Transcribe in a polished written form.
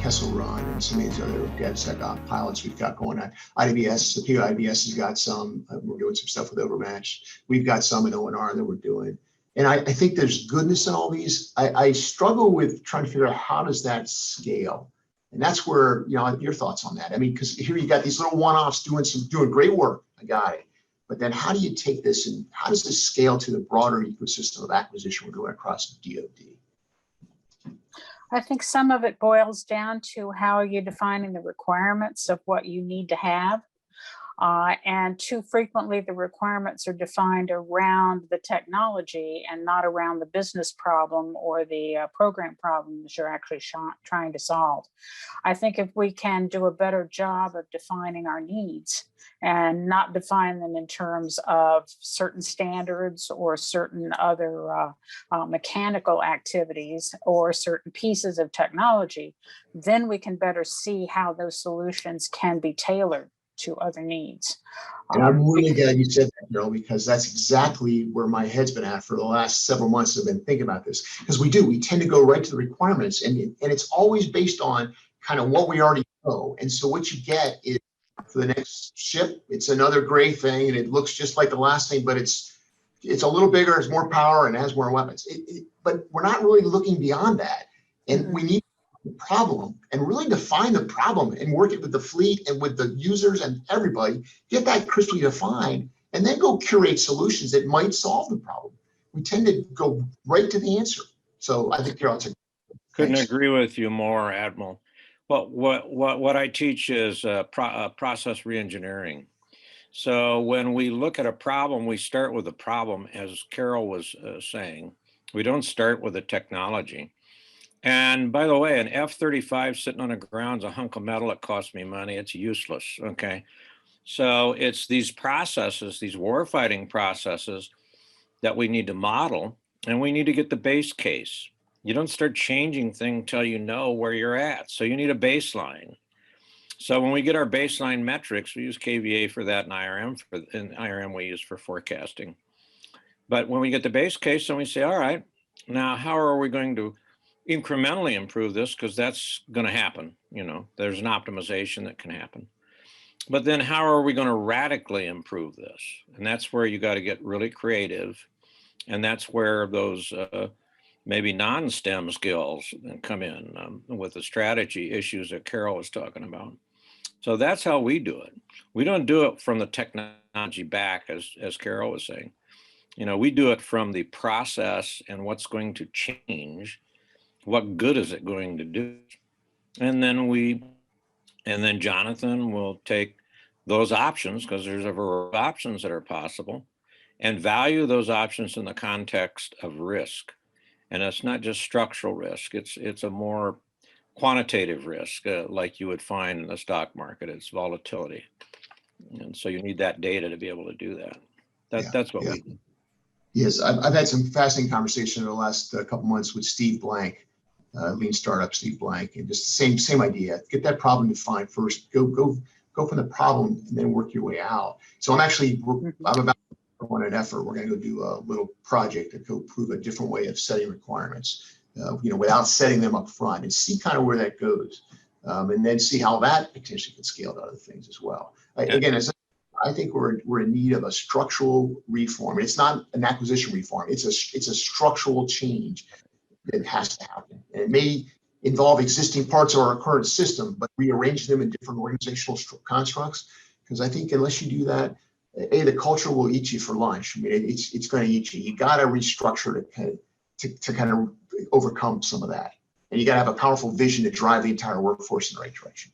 Kessel Run and some of these other DevSecOps pilots we've got going on. IWS, the POIBS has got some. We're doing some stuff with Overmatch. We've got some in ONR that we're doing. And I think there's goodness in all these. I struggle with trying to figure out how does that scale? And that's where, your thoughts on that. I mean, because here you got these little one-offs doing great work. I got it. But then how do you take this and how does this scale to the broader ecosystem of acquisition we're doing across DoD? I think some of it boils down to how you're defining the requirements of what you need to have. And too frequently, the requirements are defined around the technology and not around the business problem or the program problem that you're actually trying to solve. I think if we can do a better job of defining our needs and not define them in terms of certain standards or certain other mechanical activities or certain pieces of technology, then we can better see how those solutions can be tailored to other needs. And I'm really glad you said that, Carol, because that's exactly where my head's been at for the last several months. I've been thinking about this because we tend to go right to the requirements, and it's always based on kind of what we already know. And so what you get is for the next ship, it's another gray thing, and it looks just like the last thing, but it's a little bigger, it's more power, and it has more weapons. But we're not really looking beyond that, and we need the problem and really define the problem and work it with the fleet and with the users and everybody, get that crisply defined, and then go curate solutions that might solve the problem. We tend to go right to the answer. So I think, Carol, couldn't agree with you more, Admiral. Well, what I teach is process reengineering. So when we look at a problem, we start with the problem, as Carol was saying. We don't start with the technology. And by the way, an F-35 sitting on the ground is a hunk of metal. It costs me money. It's useless. Okay. So it's these processes, these warfighting processes that we need to model, and we need to get the base case. You don't start changing things until you know where you're at. So you need a baseline. So when we get our baseline metrics, we use KVA for that, and IRM we use for forecasting. But when we get the base case, then we say, all right, now how are we going to incrementally improve this, because that's going to happen. There's an optimization that can happen. But then how are we going to radically improve this? And that's where you got to get really creative. And that's where those maybe non-STEM skills come in with the strategy issues that Carol was talking about. So that's how we do it. We don't do it from the technology back, as Carol was saying. We do it from the process and what's going to change. What good is it going to do? And then Jonathan will take those options, because there's a variety of options that are possible, and value those options in the context of risk. And it's not just structural risk. It's a more quantitative risk, like you would find in the stock market. It's volatility. And so you need that data to be able to do that. That's what we do. Yes, I've had some fascinating conversation in the last couple months with Steve Blank, Lean Startup Steve Blank, and just the same idea. Get that problem defined first. Go from the problem and then work your way out. So I'm about to go on an effort. We're going to go do a little project to go prove a different way of setting requirements, without setting them up front, and see kind of where that goes, and then see how that potentially can scale to other things as well. Again, I think we're in need of a structural reform. It's not an acquisition reform. It's a structural change that has to happen. And it may involve existing parts of our current system, but rearrange them in different organizational constructs. Because I think unless you do that, the culture will eat you for lunch. I mean, it's going to eat you. You got to restructure to kind of overcome some of that. And you got to have a powerful vision to drive the entire workforce in the right direction.